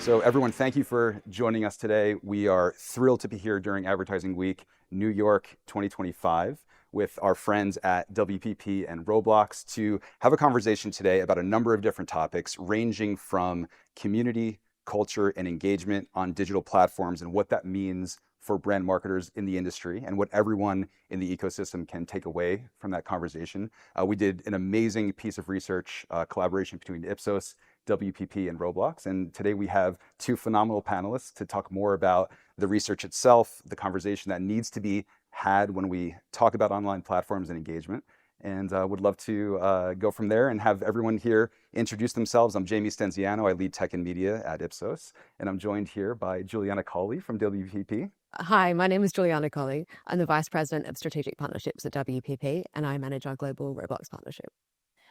So everyone, thank you for joining us today. We are thrilled to be here during Advertising Week, New York 2025, with our friends at WPP and Roblox to have a conversation today about a number of different topics, ranging from community, culture, and engagement on digital platforms and what that means for brand marketers in the industry and what everyone in the ecosystem can take away from that conversation. We did an amazing piece of research, collaboration between Ipsos, WPP, and Roblox. And today we have two phenomenal panelists to talk more about the research itself, the conversation that needs to be had when we talk about online platforms and engagement. And would love to go from there and have everyone here introduce themselves. I'm Jamie Stenziano. I lead tech and media at Ipsos. And I'm joined here by Giuliana Coli from WPP. Hi, my name is Giuliana Coli. I'm the Vice President of Strategic Partnerships at WPP, and I manage our global Roblox partnership.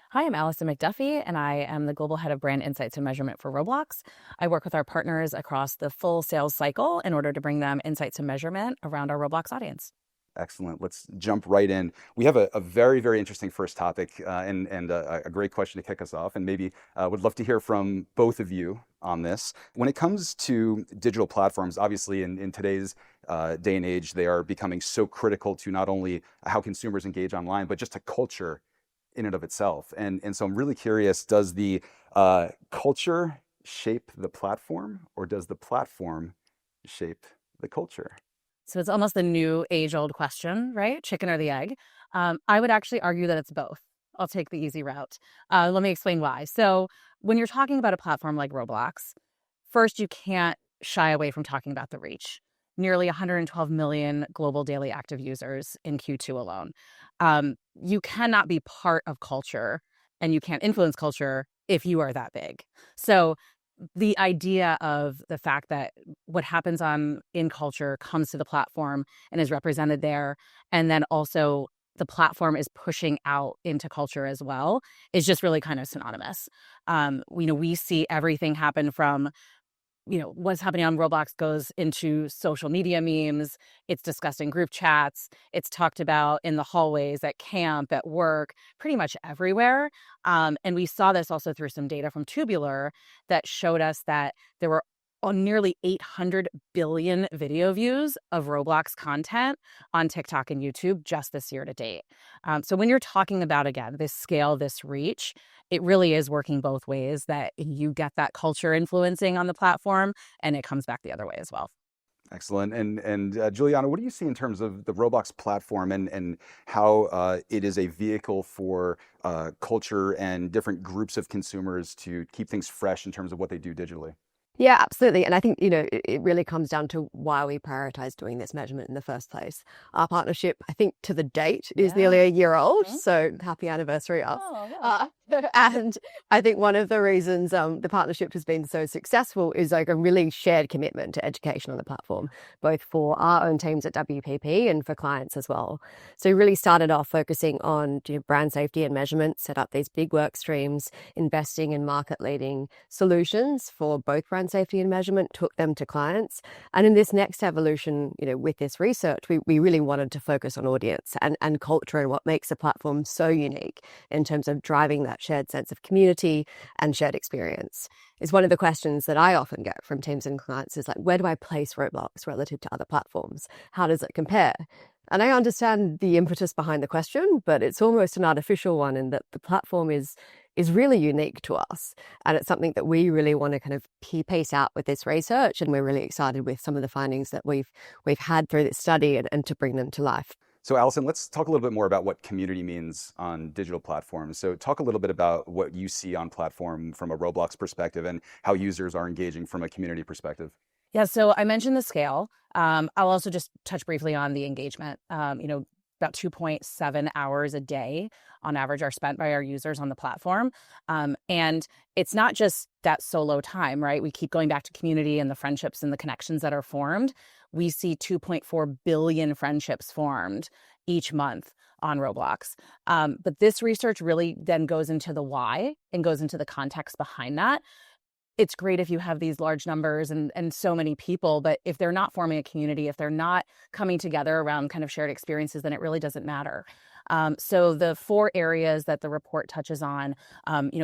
Hi, I'm Allison McDuffie, and I am the Global Head of Brand Insights and Measurement for Roblox. I work with our partners across the full sales cycle in order to bring them insights and measurement around our Roblox audience. Excellent. Let's jump right in. We have a very, very interesting first topic and a great question to kick us off. And maybe would love to hear from both of you on this. When it comes to digital platforms, obviously in today's day and age, they are becoming so critical to not only how consumers engage online, but just to culture in and of itself. And so I'm really curious, does the culture shape the platform, or does the platform shape the culture? So it's almost the new age-old question, right? Chicken or the egg? I would actually argue that it's both. I'll take the easy route. Let me explain why. So when you're talking about a platform like Roblox, first, you can't shy away from talking about the reach. Nearly 112 million global daily active users in Q2 alone. You cannot be part of culture and you can't influence culture if you are that big. So the idea of the fact that what happens in culture comes to the platform and is represented there, and then also the platform is pushing out into culture as well, is just really kind of synonymous. We see everything happen from what's happening on Roblox goes into social media memes. It's discussed in group chats. It's talked about in the hallways, at camp, at work, pretty much everywhere. And we saw this also through some data from Tubular that showed us that there were nearly 800 billion video views of Roblox content on TikTok and YouTube just this year to date. So when you're talking about, again, this scale, this reach, it really is working both ways, that you get that culture influencing on the platform and it comes back the other way as well. Excellent. And Juliana, what do you see in terms of the Roblox platform and how it is a vehicle for culture and different groups of consumers to keep things fresh in terms of what they do digitally? Yeah, absolutely. And I think, it really comes down to why we prioritize doing this measurement in the first place. Our partnership, I think to the date, is nearly a year old. Mhm. So happy anniversary, us. Oh, yeah. And I think one of the reasons the partnership has been so successful is like a really shared commitment to education on the platform, both for our own teams at WPP and for clients as well. So we really started off focusing on brand safety and measurement, set up these big work streams, investing in market leading solutions for both brand safety and measurement, took them to clients. And in this next evolution, with this research, we really wanted to focus on audience and culture and what makes a platform so unique in terms of driving that shared sense of community and shared experience. Is one of the questions that I often get from teams and clients is like, where do I place Roblox relative to other platforms? How does it compare? And I understand the impetus behind the question, but it's almost an artificial one in that the platform is really unique to us. And it's something that we really want to kind of pace out with this research. And we're really excited with some of the findings that we've had through this study and to bring them to life. So Allison, let's talk a little bit more about what community means on digital platforms. So talk a little bit about what you see on platform from a Roblox perspective and how users are engaging from a community perspective. Yeah, so I mentioned the scale. I'll also just touch briefly on the engagement. About 2.7 hours a day on average are spent by our users on the platform. And it's not just that solo time, right? We keep going back to community and the friendships and the connections that are formed. We see 2.4 billion friendships formed each month on Roblox. But this research really then goes into the why and goes into the context behind that. It's great if you have these large numbers and so many people, but if they're not forming a community, if they're not coming together around kind of shared experiences, then it really doesn't matter. So the 4 areas that the report touches on,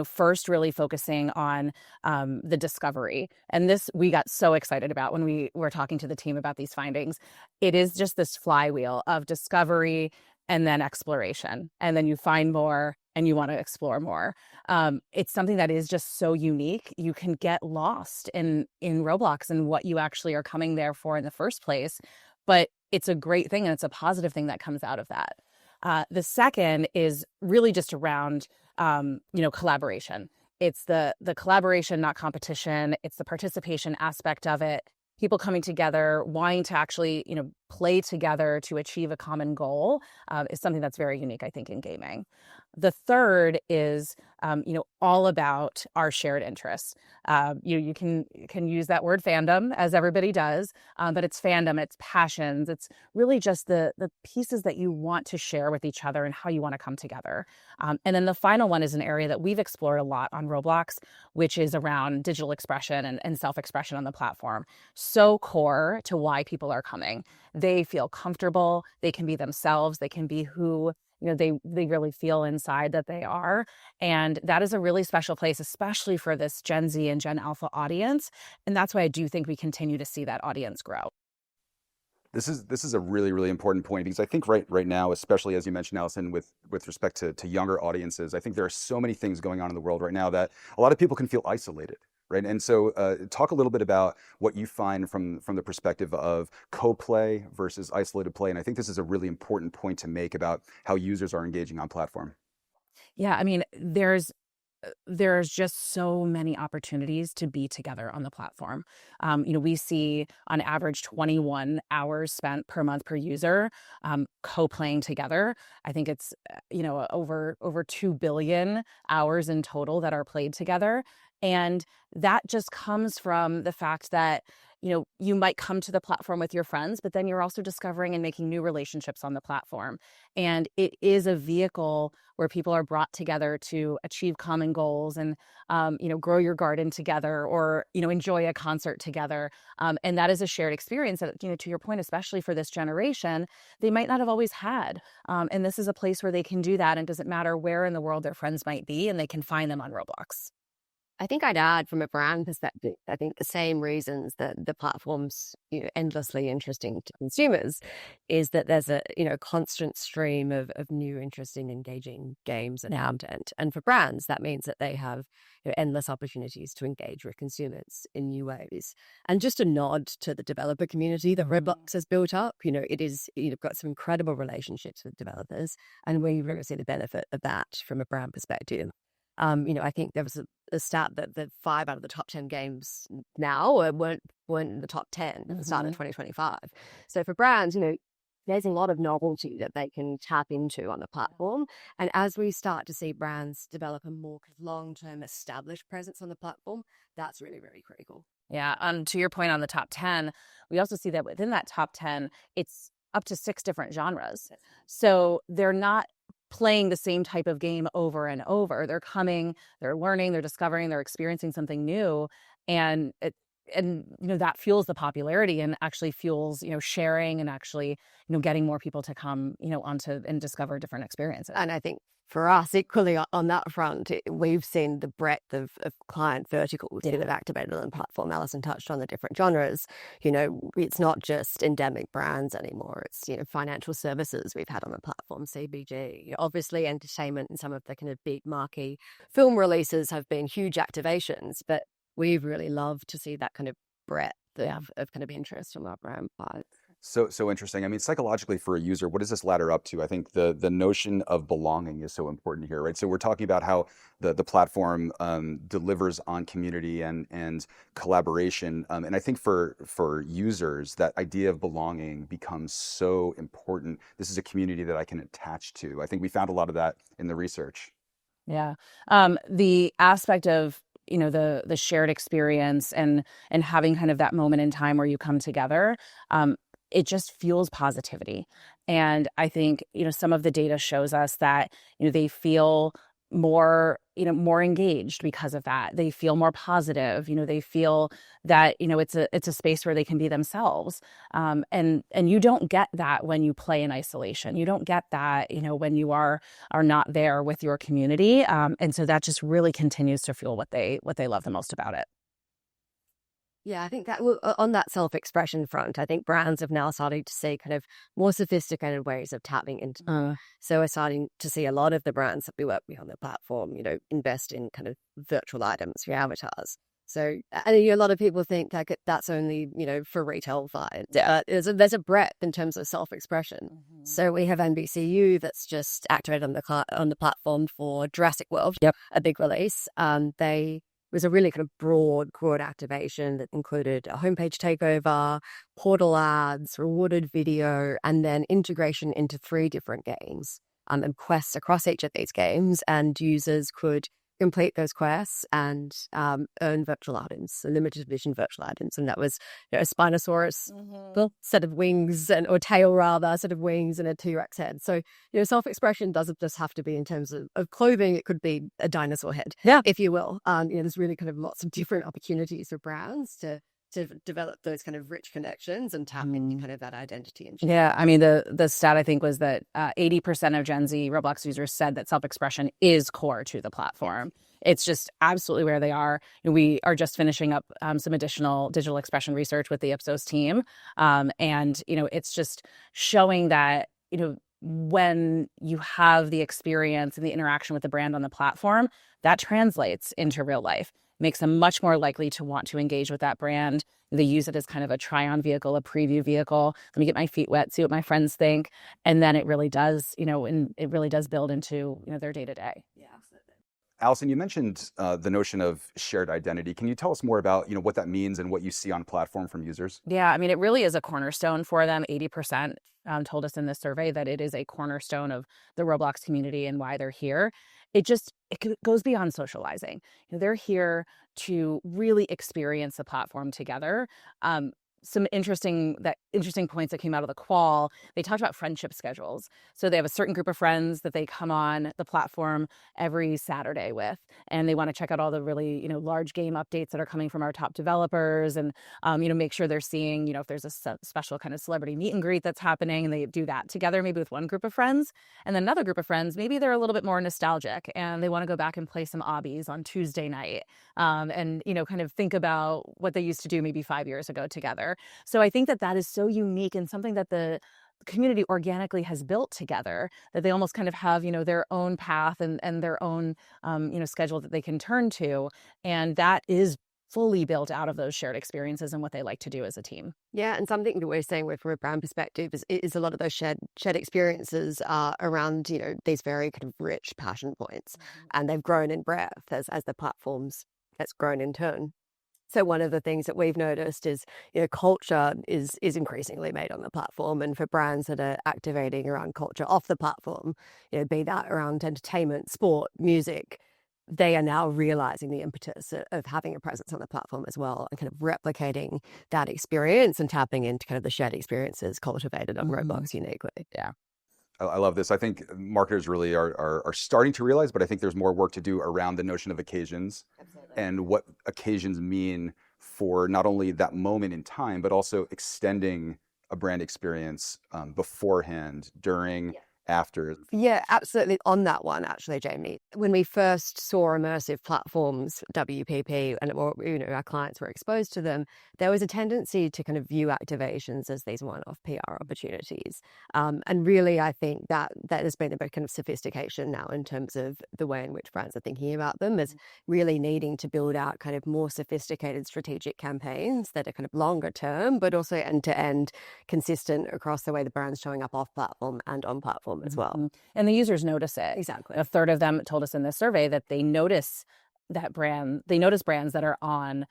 first really focusing on the discovery. And this we got so excited about when we were talking to the team about these findings. It is just this flywheel of discovery and then exploration. And then you find more and you want to explore more. It's something that is just so unique. You can get lost in Roblox and what you actually are coming there for in the first place. But it's a great thing and it's a positive thing that comes out of that. The second is really just around, collaboration. It's the collaboration, not competition. It's the participation aspect of it. People coming together, wanting to actually, play together to achieve a common goal is something that's very unique, I think, in gaming. The third is, all about our shared interests. You can use that word fandom, as everybody does, but it's fandom, it's passions, it's really just the pieces that you want to share with each other and how you want to come together. And then the final one is an area that we've explored a lot on Roblox, which is around digital expression and self-expression on the platform. So core to why people are coming. They feel comfortable, they can be themselves, they can be who they really feel inside that they are. And that is a really special place, especially for this Gen Z and Gen Alpha audience. And that's why I do think we continue to see that audience grow. This is a really, really important point, because I think right now, especially as you mentioned, Allison, with respect to younger audiences, I think there are so many things going on in the world right now that a lot of people can feel isolated. Right. And so talk a little bit about what you find from the perspective of co-play versus isolated play. And I think this is a really important point to make about how users are engaging on platform. Yeah, I mean, there's just so many opportunities to be together on the platform. We see on average 21 hours spent per month per user co-playing together. I think it's over 2 billion hours in total that are played together. And that just comes from the fact that you might come to the platform with your friends, but then you're also discovering and making new relationships on the platform. And it is a vehicle where people are brought together to achieve common goals and, grow your garden together, or, enjoy a concert together. And that is a shared experience that, to your point, especially for this generation, they might not have always had. And this is a place where they can do that. And it doesn't matter where in the world their friends might be, and they can find them on Roblox. I think I'd add, from a brand perspective, I think the same reasons that the platform's endlessly interesting to consumers is that there's a constant stream of new, interesting, engaging games and content. And for brands, that means that they have endless opportunities to engage with consumers in new ways. And just a nod to the developer community that Roblox has built up, it is got some incredible relationships with developers, and we really see the benefit of that from a brand perspective. I think there was a stat that 5 out of the top 10 games now weren't in the top 10 at the start of 2025. So for brands, there's a lot of novelty that they can tap into on the platform. And as we start to see brands develop a more long-term established presence on the platform, that's really, really critical. Yeah. To your point on the top 10, we also see that within that top 10, it's up to 6 different genres. So they're not playing the same type of game over and over. They're coming, they're learning, they're discovering, they're experiencing something new. And that fuels the popularity and actually fuels, sharing and actually, getting more people to come, onto and discover different experiences. And I think for us, equally on that front, we've seen the breadth of client verticals that have activated on the platform. Allison touched on the different genres. It's not just endemic brands anymore. It's, financial services we've had on the platform, CBG. Obviously, entertainment and some of the kind of big marquee film releases have been huge activations, but we've really loved to see that kind of breadth of kind of interest from our brand part. So interesting. I mean, psychologically for a user, what does this ladder up to? I think the notion of belonging is so important here, right? So we're talking about how the platform delivers on community and collaboration. And I think for users, that idea of belonging becomes so important. This is a community that I can attach to. I think we found a lot of that in the research. Yeah. The aspect of the shared experience and having kind of that moment in time where you come together, it just fuels positivity. And I think, some of the data shows us that, they feel more engaged because of that. They feel more positive. They feel that it's a space where they can be themselves. And you don't get that when you play in isolation. You don't get that when you are not there with your community. And so that just really continues to fuel what they love the most about it. Yeah, I think that on that self-expression front, I think brands have now started to see kind of more sophisticated ways of tapping into. So we're starting to see a lot of the brands that we work with on the platform, invest in kind of virtual items for avatars. So, and a lot of people think that that's only, for retail clients. Yeah. There's a breadth in terms of self-expression. Mm-hmm. So we have NBCU that's just activated on the platform for Jurassic World, Yep. a big release. It was a really kind of broad activation that included a homepage takeover, portal ads, rewarded video, and then integration into 3 different games and quests across each of these games. And users could complete those quests and earn virtual items, so limited edition virtual items. And that was a Spinosaurus set of wings, or tail rather, set of wings and a T-Rex head. So, self-expression doesn't just have to be in terms of clothing. It could be a dinosaur head, if you will. There's really kind of lots of different opportunities for brands to develop those kind of rich connections and tap into kind of that identity. And yeah, I mean, the stat I think was that 80% of Gen Z Roblox users said that self-expression is core to the platform. It's just absolutely where they are. We are just finishing up some additional digital expression research with the Ipsos team. And it's just showing that, when you have the experience and the interaction with the brand on the platform, that translates into real life. Makes them much more likely to want to engage with that brand. They use it as kind of a try-on vehicle, a preview vehicle. Let me get my feet wet, see what my friends think. And then it really does, and it really does build into, their day-to-day. Yeah, absolutely. Allison, you mentioned the notion of shared identity. Can you tell us more about, what that means and what you see on platform from users? Yeah, I mean, it really is a cornerstone for them. 80% told us in this survey that it is a cornerstone of the Roblox community and why they're here. It goes beyond socializing. They're here to really experience the platform together. Some interesting points that came out of the qual. They talked about friendship schedules. So they have a certain group of friends that they come on the platform every Saturday with, and they want to check out all the really, large game updates that are coming from our top developers, and make sure they're seeing, if there's a special kind of celebrity meet and greet that's happening, and they do that together, maybe with one group of friends. And then another group of friends, maybe they're a little bit more nostalgic and they want to go back and play some obbies on Tuesday night, and kind of think about what they used to do maybe 5 years ago together. So I think that is so unique and something that the community organically has built together, that they almost kind of have, their own path and their own, schedule that they can turn to. And that is fully built out of those shared experiences and what they like to do as a team. Yeah, and something that we're saying from a brand perspective is a lot of those shared experiences are around, these very kind of rich passion points. And they've grown in breadth as the platforms that's grown in turn. So one of the things that we've noticed is, culture is increasingly made on the platform, and for brands that are activating around culture off the platform, be that around entertainment, sport, music, they are now realizing the impetus of having a presence on the platform as well, and kind of replicating that experience and tapping into kind of the shared experiences cultivated on Roblox uniquely. Yeah. I love this. I think marketers really are starting to realize, but I think there's more work to do around the notion of occasions. Absolutely. And what occasions mean for not only that moment in time, but also extending a brand experience beforehand, during, after. Yeah, absolutely. On that one, actually, Jamie, when we first saw immersive platforms, WPP, and our clients were exposed to them, there was a tendency to kind of view activations as these one-off PR opportunities. And really, I think that has been a bit kind of sophistication now in terms of the way in which brands are thinking about them, as really needing to build out kind of more sophisticated strategic campaigns that are kind of longer term, but also end-to-end consistent across the way the brand's showing up off-platform and on-platform as well. And the users notice it. Exactly. A third of them told us in this survey that they notice brands that are on,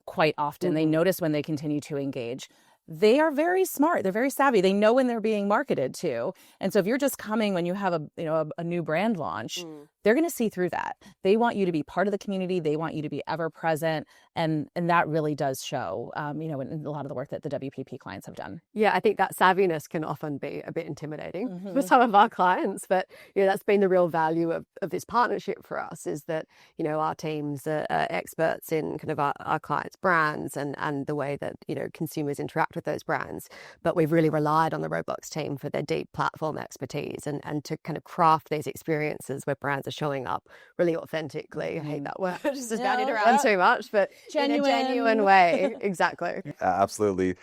quite often. They notice when they continue to engage. they are very smart. They're very savvy. They know when they're being marketed to. And so if you're just coming when you have a new brand launch, they're going to see through that. They want you to be part of the community. They want you to be ever present. And that really does show, in a lot of the work that the WPP clients have done. Yeah, I think that savviness can often be a bit intimidating for some of our clients. But, that's been the real value of this partnership for us, is that, our teams are experts in kind of our clients' brands and the way that, consumers interact with those brands. But we've really relied on the Roblox team for their deep platform expertise and to kind of craft these experiences where brands are showing up really authentically. I hate that word, just bandied around too much, but Genuine. in a genuine way. Exactly. Absolutely.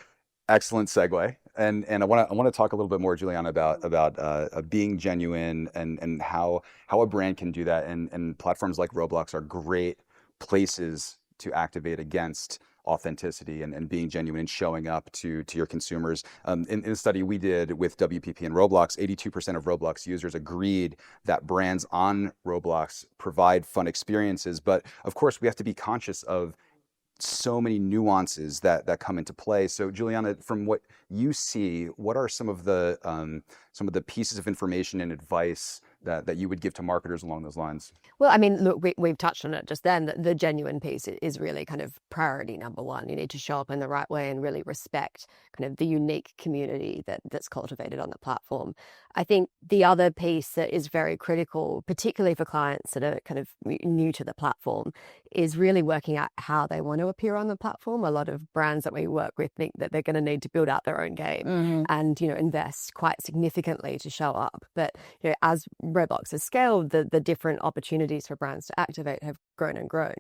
Excellent segue. And I want to talk a little bit more, Giuliana, about being genuine and how a brand can do that. And platforms like Roblox are great places to activate against authenticity and being genuine and showing up to your consumers. In a study we did with WPP and Roblox, 82% of Roblox users agreed that brands on Roblox provide fun experiences. But of course, we have to be conscious of so many nuances that come into play. So, Giuliana, from what you see, what are some of the pieces of information and advice that you would give to marketers along those lines? Well, I mean, look, we've touched on it just then. The genuine piece is really kind of priority number one. You need to show up in the right way and really respect kind of the unique community that's cultivated on the platform. I think the other piece that is very critical, particularly for clients that are kind of new to the platform, is really working out how they want to appear on the platform. A lot of brands that we work with think that they're going to need to build out their own game and, invest quite significantly to show up. But, as Roblox has scaled, the different opportunities for brands to activate have grown and grown.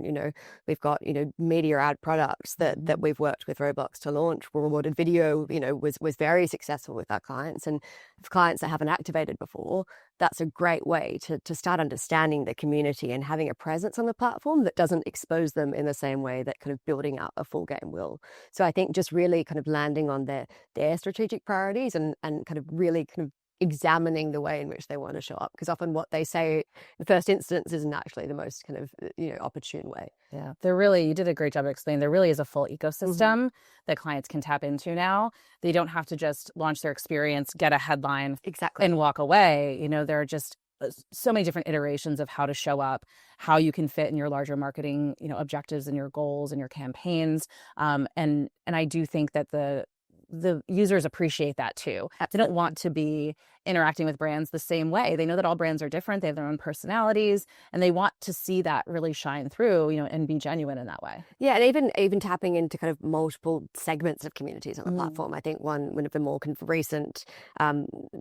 We've got, media ad products that we've worked with Roblox to launch. Rewarded video, was very successful with our clients. And for clients that haven't activated before, that's a great way to start understanding the community and having a presence on the platform that doesn't expose them in the same way that kind of building out a full game will. So I think just really kind of landing on their strategic priorities and kind of really kind of examining the way in which they want to show up, because often what they say in the first instance isn't actually the most kind of opportune way. Yeah, you did a great job of explaining. There really is a full ecosystem that clients can tap into now. They don't have to just launch their experience, get a headline, and walk away. There are just so many different iterations of how to show up, how you can fit in your larger marketing, objectives and your goals and your campaigns. And I do think that the users appreciate that too. Absolutely. They don't want to be interacting with brands the same way. They know that all brands are different. They have their own personalities, and they want to see that really shine through, and be genuine in that way. Yeah, and even tapping into kind of multiple segments of communities on the platform. I think one of the more kind of recent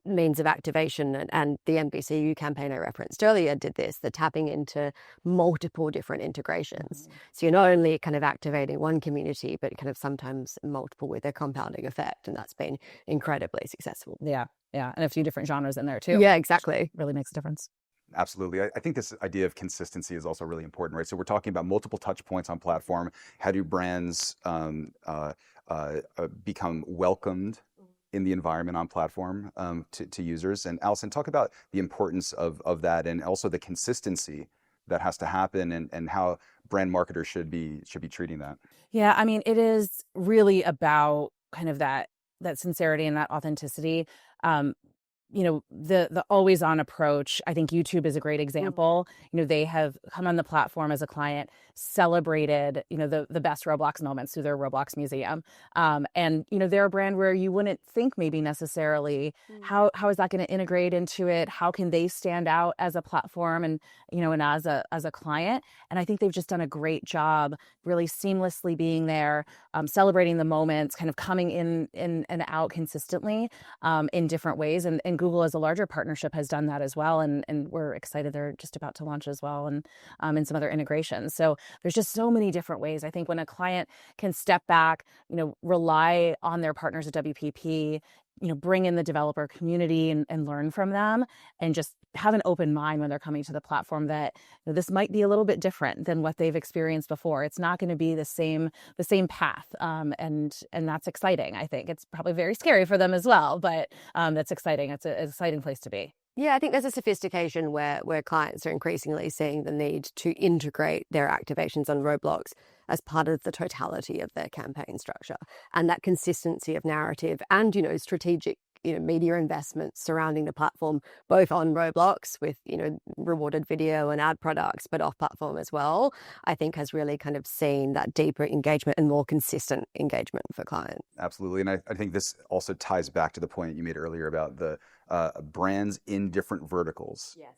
means of activation, and the NBCU campaign I referenced earlier did this, the tapping into multiple different integrations. So you're not only kind of activating one community, but kind of sometimes multiple with a compounding effect, and that's been incredibly successful. Yeah, and a few different genres in there too. Yeah, exactly. Really makes a difference. Absolutely. I think this idea of consistency is also really important, right? So we're talking about multiple touch points on platform. How do brands become welcomed in the environment on platform to users? And Allison, talk about the importance of that, and also the consistency that has to happen, and how brand marketers should be treating that. Yeah, I mean, it is really about kind of that sincerity and that authenticity. The always on approach. I think YouTube is a great example. They have come on the platform as a client, celebrated, the best Roblox moments through their Roblox museum. And, they're a brand where you wouldn't think maybe necessarily how is that going to integrate into it? How can they stand out as a platform and, and as a client? And I think they've just done a great job really seamlessly being there, celebrating the moments, kind of coming in and out consistently in different ways. And Google, as a larger partnership, has done that as well. And we're excited they're just about to launch as well, and some other integrations. So there's just so many different ways. I think when a client can step back, rely on their partners at WPP, bring in the developer community and learn from them, and just have an open mind when they're coming to the platform that this might be a little bit different than what they've experienced before. It's not going to be the same path. And that's exciting. I think it's probably very scary for them as well, but that's exciting. It's an exciting place to be. Yeah, I think there's a sophistication where clients are increasingly seeing the need to integrate their activations on Roblox as part of the totality of their campaign structure. And that consistency of narrative and, strategic media investments surrounding the platform, both on Roblox with, rewarded video and ad products, but off platform as well, I think has really kind of seen that deeper engagement and more consistent engagement for clients. Absolutely. And I think this also ties back to the point you made earlier about the brands in different verticals. Yes.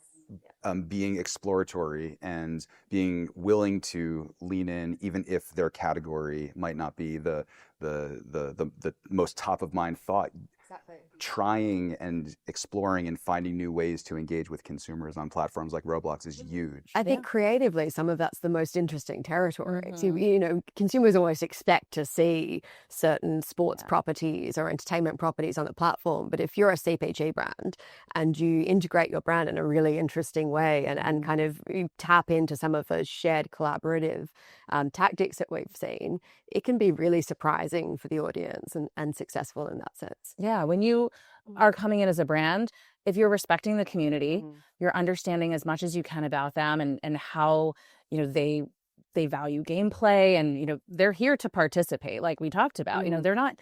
Being exploratory and being willing to lean in, even if their category might not be the most top of mind thought. Exactly. Trying and exploring and finding new ways to engage with consumers on platforms like Roblox is huge. I think creatively, some of that's the most interesting territory. So, consumers always expect to see certain sports properties or entertainment properties on the platform. But if you're a CPG brand and you integrate your brand in a really interesting way and kind of you tap into some of those shared collaborative tactics that we've seen, it can be really surprising for the audience and successful in that sense. Yeah, when you are coming in as a brand, if you're respecting the community, you're understanding as much as you can about them and how, they value gameplay and, they're here to participate like we talked about. They're not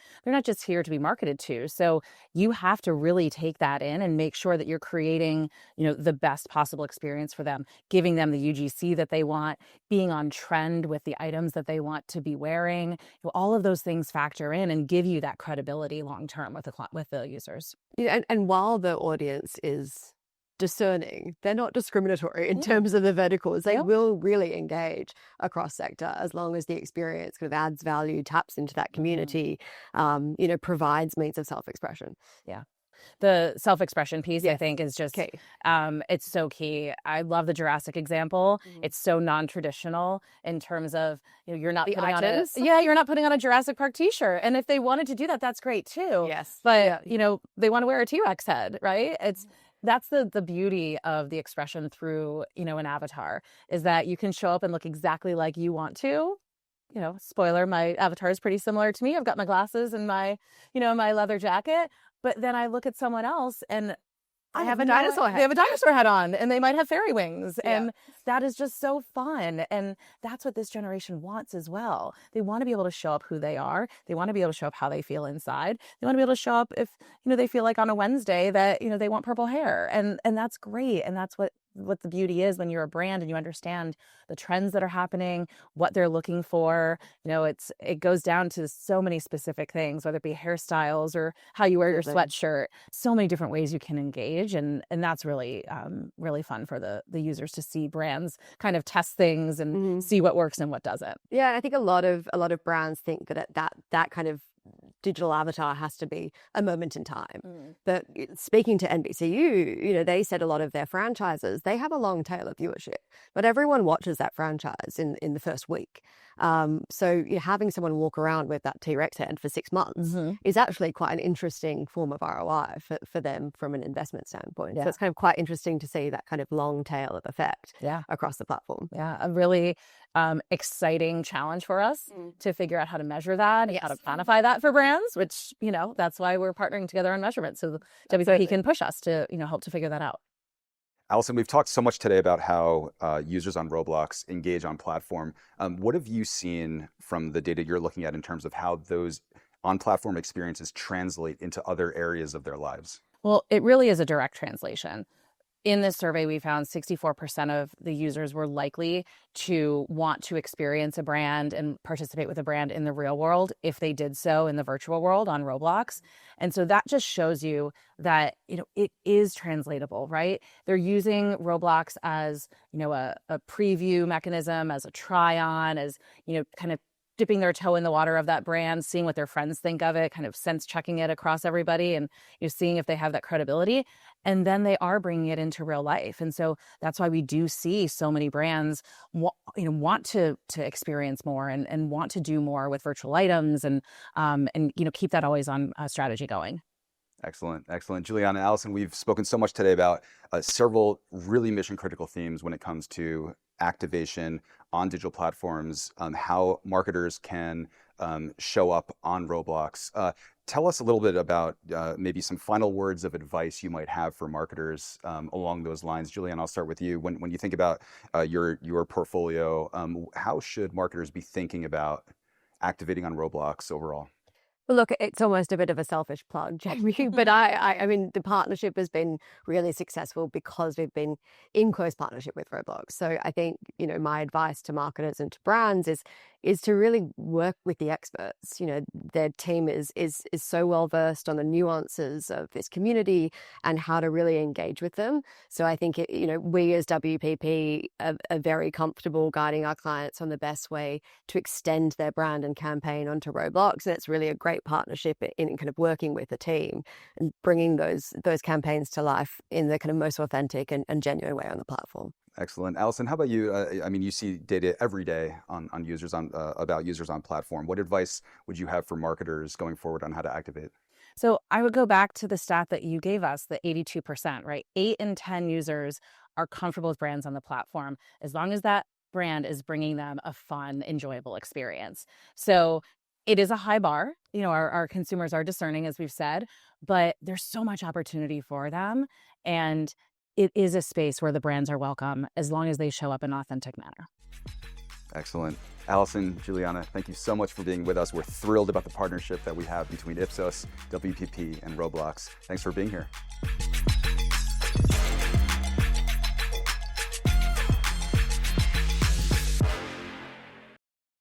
just here to be marketed to. So you have to really take that in and make sure that you're creating, the best possible experience for them, giving them the UGC that they want, being on trend with the items that they want to be wearing. All of those things factor in and give you that credibility long term with the users. Yeah, and while the audience is discerning, they're not discriminatory in terms of the verticals. They will really engage across sector as long as the experience kind of adds value, taps into that community, provides means of self-expression. Yeah. The self-expression piece, I think, is just, it's so key. I love the Jurassic example. It's so non-traditional in terms of, you're not putting on a Jurassic Park t-shirt. And if they wanted to do that, that's great too. Yes. But, they want to wear a T-Rex head, right? That's the beauty of the expression through, an avatar, is that you can show up and look exactly like you want to. Spoiler, my avatar is pretty similar to me. I've got my glasses and my, my leather jacket. But then I look at someone else and I have a dinosaur head. They have a dinosaur head on and they might have fairy wings. And that is just so fun. And that's what this generation wants as well. They want to be able to show up who they are. They want to be able to show up how they feel inside. They want to be able to show up if, they feel like on a Wednesday that, they want purple hair. And that's great. And that's what the beauty is when you're a brand and you understand the trends that are happening, what they're looking for. It goes down to so many specific things, whether it be hairstyles or how you wear your sweatshirt, so many different ways you can engage. And that's really, really fun for the users to see brands kind of test things and see what works and what doesn't. Yeah. I think a lot of brands think that kind of digital avatar has to be a moment in time. But speaking to NBCU, they said a lot of their franchises, they have a long tail of viewership, but everyone watches that franchise in the first week. So having someone walk around with that T-Rex head for 6 months is actually quite an interesting form of ROI for them from an investment standpoint. So it's kind of quite interesting to see that kind of long tail of effect across the platform. Yeah, a really exciting challenge for us to figure out how to measure that and how to quantify that for brands, which, that's why we're partnering together on measurement. So WPP can push us to, help to figure that out. Allison, we've talked so much today about how users on Roblox engage on platform. What have you seen from the data you're looking at in terms of how those on-platform experiences translate into other areas of their lives? Well, it really is a direct translation. In this survey, we found 64% of the users were likely to want to experience a brand and participate with a brand in the real world if they did so in the virtual world on Roblox. And so that just shows you that, it is translatable, right? They're using Roblox as, a preview mechanism, as a try-on, as, kind of dipping their toe in the water of that brand, seeing what their friends think of it, kind of sense checking it across everybody and seeing if they have that credibility. And then they are bringing it into real life. And so that's why we do see so many brands want to experience more and want to do more with virtual items and keep that always on strategy going. Excellent. Giuliana, Allison, we've spoken so much today about several really mission critical themes when it comes to activation on digital platforms, how marketers can show up on Roblox. Tell us a little bit about maybe some final words of advice you might have for marketers along those lines. Julian, I'll start with you. When you think about your portfolio, how should marketers be thinking about activating on Roblox overall? Well, look, it's almost a bit of a selfish plug, Jamie, but I mean, the partnership has been really successful because we've been in close partnership with Roblox. So I think, my advice to marketers and to brands is to really work with the experts. Their team is so well versed on the nuances of this community and how to really engage with them. So I think, we as WPP are very comfortable guiding our clients on the best way to extend their brand and campaign onto Roblox. And it's really a great partnership in kind of working with the team and bringing those campaigns to life in the kind of most authentic and genuine way on the platform. Excellent. Allison, how about you? I mean, you see data every day on users about users on platform. What advice would you have for marketers going forward on how to activate? So I would go back to the stat that you gave us, the 82%, right? 8 in 10 users are comfortable with brands on the platform, as long as that brand is bringing them a fun, enjoyable experience. So it is a high bar. Our consumers are discerning, as we've said, but there's so much opportunity for them. And it is a space where the brands are welcome as long as they show up in an authentic manner. Excellent. Allison, Giuliana, thank you so much for being with us. We're thrilled about the partnership that we have between Ipsos, WPP, and Roblox. Thanks for being here.